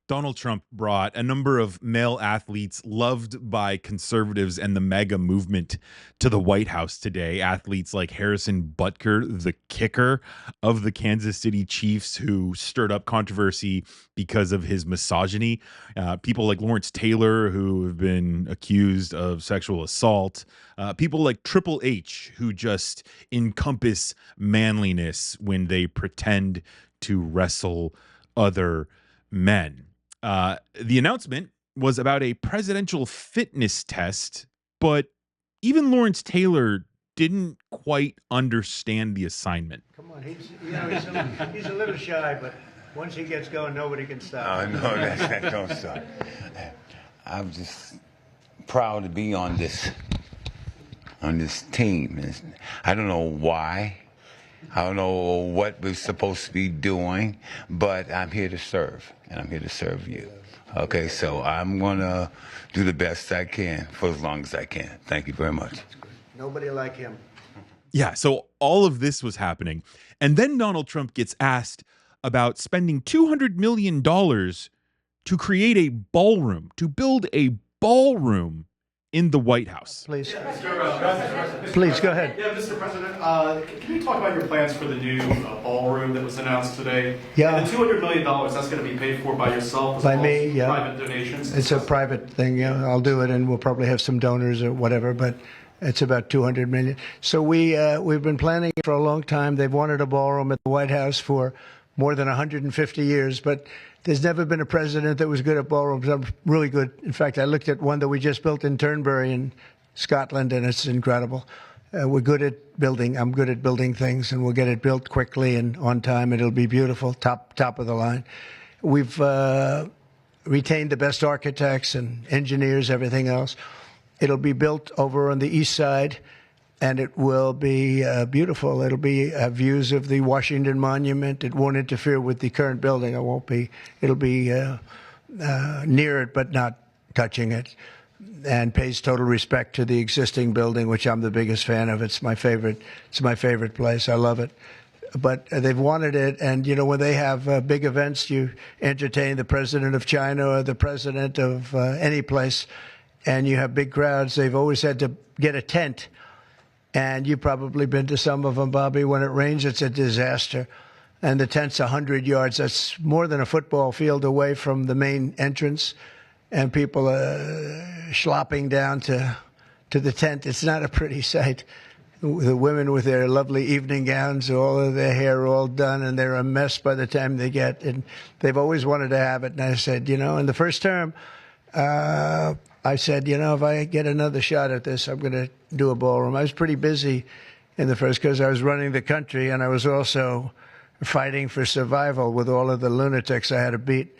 Donald Trump brought a number of male athletes loved by conservatives and the MAGA movement to the White House today. Athletes like Harrison Butker, the kicker of the Kansas City Chiefs, who stirred up controversy because of his misogyny. People like Lawrence Taylor, who have been accused of sexual assault. People like Triple H, who just encompass manliness when they pretend to wrestle other men. The announcement was about a presidential fitness test, but even Lawrence Taylor didn't quite understand the assignment. Come on, he's a little shy, but once he gets going, nobody can stop. Oh, no, that don't stop. I'm just proud to be on this team. I don't know why. I don't know what we're supposed to be doing, but I'm here to serve, and I'm here to serve you. Okay, so I'm going to do the best I can for as long as I can. Thank you very much. Nobody like him. Yeah, so all of this was happening. And then Donald Trump gets asked about spending $200 million to create a ballroom, to build a ballroom in the White House. Please. Please, go ahead. Yeah, Mr. President, can you talk about your plans for the new ballroom that was announced today? Yeah. And the $200 million, that's going to be paid for by yourself as By well me, as yeah. private donations? It's a private thing. Yeah, I'll do it, and we'll probably have some donors or whatever, but it's about $200 million. So we've been planning it for a long time. They've wanted a ballroom at the White House for more than 150 years, but there's never been a president that was good at ballrooms. I'm really good. In fact, I looked at one that we just built in Turnberry in Scotland, and it's incredible. We're good at building. I'm good at building things, and we'll get it built quickly and on time. It'll be beautiful, top of the line. We've retained the best architects and engineers, everything else. It'll be built over on the east side, and it will be beautiful. It'll be views of the Washington Monument. It won't interfere with the current building. It won't be. It'll be near it, but not touching it, and pays total respect to the existing building, which I'm the biggest fan of. It's my favorite. It's my favorite place. I love it. But they've wanted it, and you know, when they have big events, you entertain the president of China or the president of any place, and you have big crowds. They've always had to get a tent. And you've probably been to some of them, Bobby. When it rains, it's a disaster. And the tent's 100 yards. That's more than a football field away from the main entrance. And people are slopping down to the tent. It's not a pretty sight. The women with their lovely evening gowns, all of their hair all done, and they're a mess by the time they get. And they've always wanted to have it. And I said, you know, in the first term, I said, you know, if I get another shot at this, I'm going to do a ballroom. I was pretty busy in the first because I was running the country, and I was also fighting for survival with all of the lunatics I had to beat.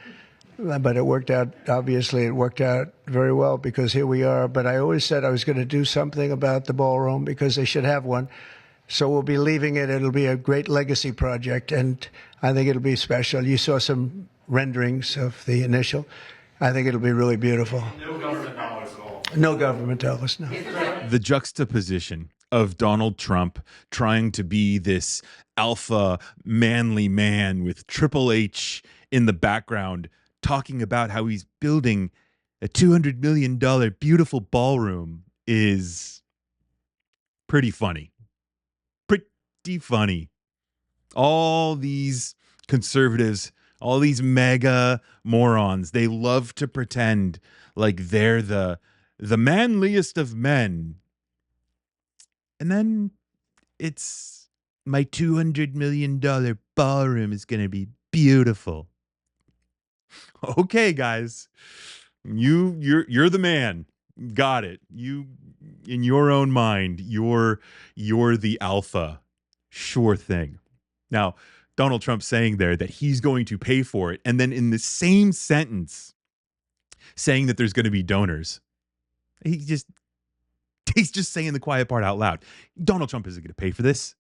But it worked out, obviously, it worked out very well because here we are. But I always said I was going to do something about the ballroom because they should have one. So we'll be leaving it. It'll be a great legacy project, and I think it'll be special. You saw some renderings of the initial. I think it'll be really beautiful. No government dollars at all. No government dollars, no. The juxtaposition of Donald Trump trying to be this alpha manly man with Triple H in the background talking about how he's building a $200 million beautiful ballroom is pretty funny. Pretty funny. All these conservatives, all these mega morons, they love to pretend like they're the manliest of men. And then it's my $200 million ballroom is going to be beautiful. Okay, guys, you're the man. Got it. You, in your own mind, you're the alpha. Sure thing. Now, Donald Trump saying there that he's going to pay for it, and then in the same sentence saying that there's going to be donors. He's just saying the quiet part out loud. Donald Trump isn't going to pay for this.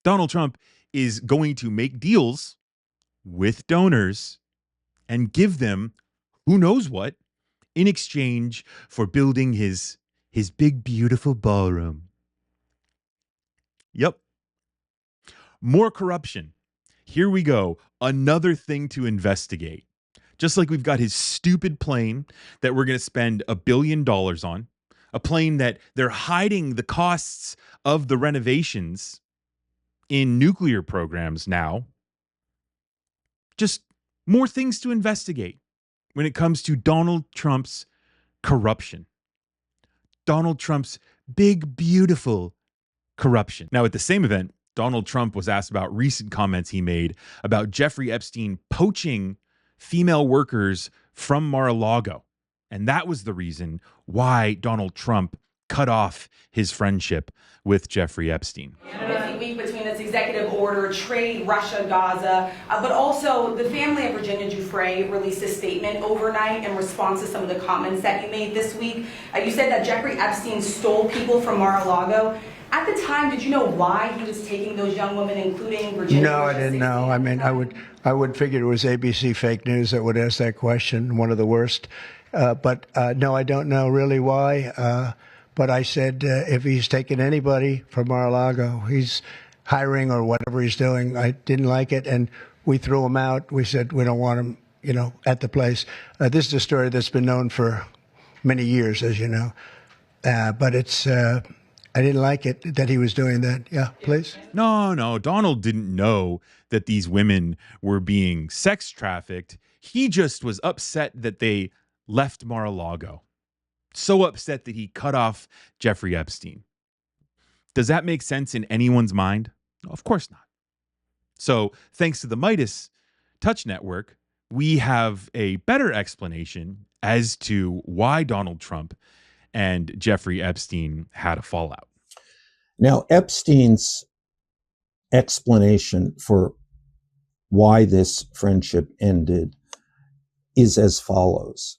Donald Trump is going to make deals with donors and give them who knows what in exchange for building his big, beautiful ballroom. Yep. More corruption. Here we go. Another thing to investigate. Just like we've got his stupid plane that we're going to spend $1 billion on, a plane that they're hiding the costs of the renovations in nuclear programs now. Just more things to investigate when it comes to Donald Trump's corruption. Donald Trump's big, beautiful corruption. Now, at the same event, Donald Trump was asked about recent comments he made about Jeffrey Epstein poaching female workers from Mar-a-Lago. And that was the reason why Donald Trump cut off his friendship with Jeffrey Epstein. Week between this executive order, trade, Russia, Gaza, but also the family of Virginia Giuffre released a statement overnight in response to some of the comments that you made this week. You said that Jeffrey Epstein stole people from Mar-a-Lago. At the time, did you know why he was taking those young women, including Virginia? No, I didn't know. I mean, I would figure it was ABC fake news that would ask that question, one of the worst. But no, I don't know really why. But I said, if he's taking anybody from Mar-a-Lago, he's hiring or whatever he's doing. I didn't like it, and we threw him out. We said we don't want him, at the place. This is a story that's been known for many years, as you know. But it's, I didn't like it that he was doing that. Yeah, please. No, Donald didn't know that these women were being sex trafficked. He just was upset that they left Mar-a-Lago. So upset that he cut off Jeffrey Epstein. Does that make sense in anyone's mind? Of course not. So thanks to the Midas Touch Network, we have a better explanation as to why Donald Trump and Jeffrey Epstein had a fallout. Now, Epstein's explanation for why this friendship ended is as follows.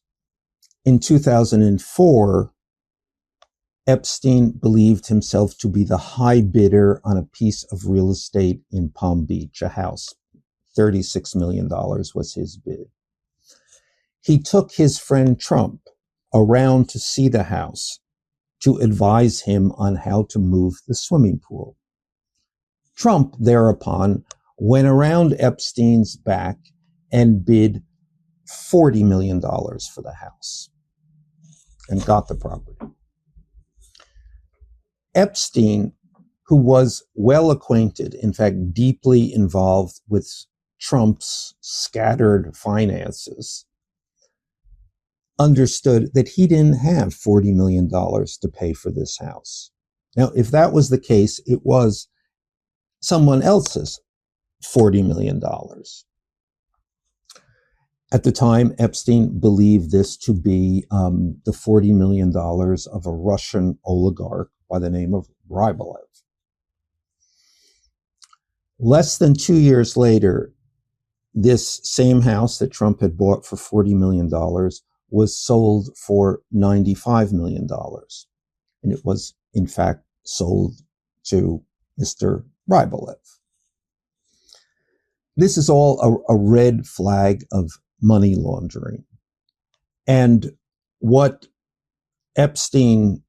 In 2004, Epstein believed himself to be the high bidder on a piece of real estate in Palm Beach, a house. $36 million was his bid. He took his friend Trump around to see the house to advise him on how to move the swimming pool. Trump thereupon went around Epstein's back and bid $40 million for the house and got the property. Epstein, who was well acquainted, in fact, deeply involved with Trump's scattered finances, understood that he didn't have $40 million to pay for this house. Now, if that was the case, it was someone else's $40 million. At the time, Epstein believed this to be the $40 million of a Russian oligarch by the name of Rybolev. Less than 2 years later, this same house that Trump had bought for $40 million was sold for $95 million. And it was, in fact, sold to Mr. Rybolev. This is all a red flag of money laundering. And what Epstein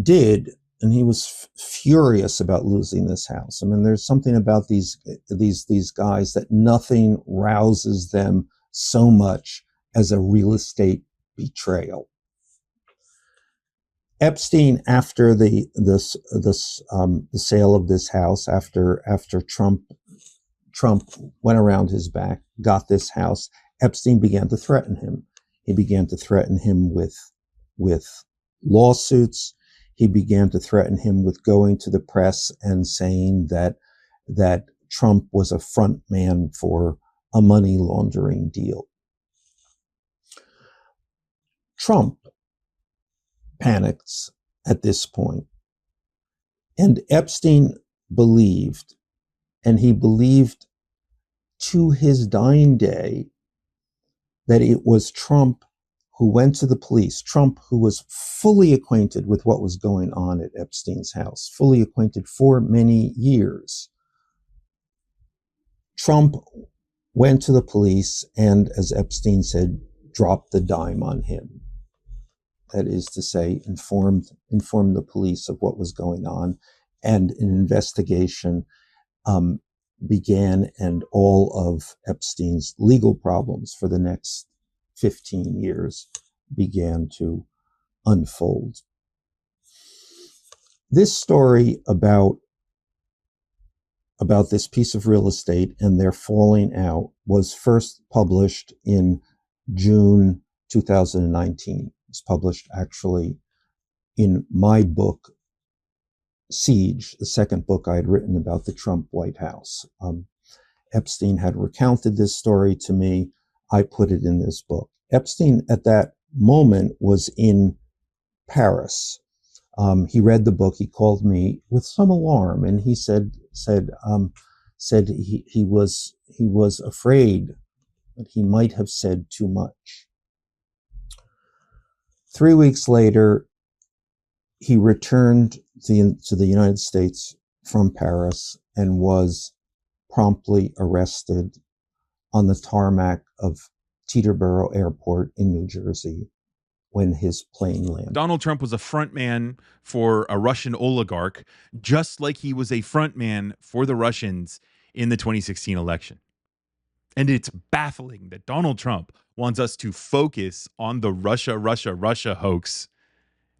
did, and he was furious about losing this house. I mean, there's something about these guys that nothing rouses them so much as a real estate betrayal. Epstein, after the sale of this house, after Trump went around his back, got this house, Epstein began to threaten him. He began to threaten him with lawsuits. He began to threaten him with going to the press and saying that Trump was a front man for a money laundering deal. Trump panics at this point, and Epstein believed, and he believed to his dying day, that it was Trump who went to the police, Trump who was fully acquainted with what was going on at Epstein's house, fully acquainted for many years. Trump went to the police and, as Epstein said, dropped the dime on him. That is to say, informed the police of what was going on, and an investigation began, and all of Epstein's legal problems for the next 15 years began to unfold. This story about this piece of real estate and their falling out was first published in June 2019. It was published actually in my book, Siege, the second book I had written about the Trump White House. Epstein had recounted this story to me. I put it in this book. Epstein at that moment was in Paris. He read the book. He called me with some alarm, and he said he was afraid that he might have said too much. 3 weeks later, he returned to the United States from Paris and was promptly arrested on the tarmac of Teterboro Airport in New Jersey when his plane landed. Donald Trump was a front man for a Russian oligarch, just like he was a front man for the Russians in the 2016 election. And it's baffling that Donald Trump wants us to focus on the Russia hoax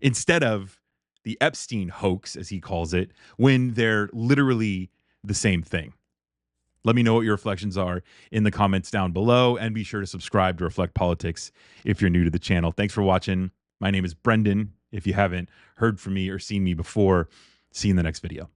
instead of the Epstein hoax, as he calls it, when they're literally the same thing. Let me know what your reflections are in the comments down below, and be sure to subscribe to Reflect Politics if you're new to the channel. Thanks for watching. My name is Brendan. If you haven't heard from me or seen me before, see you in the next video.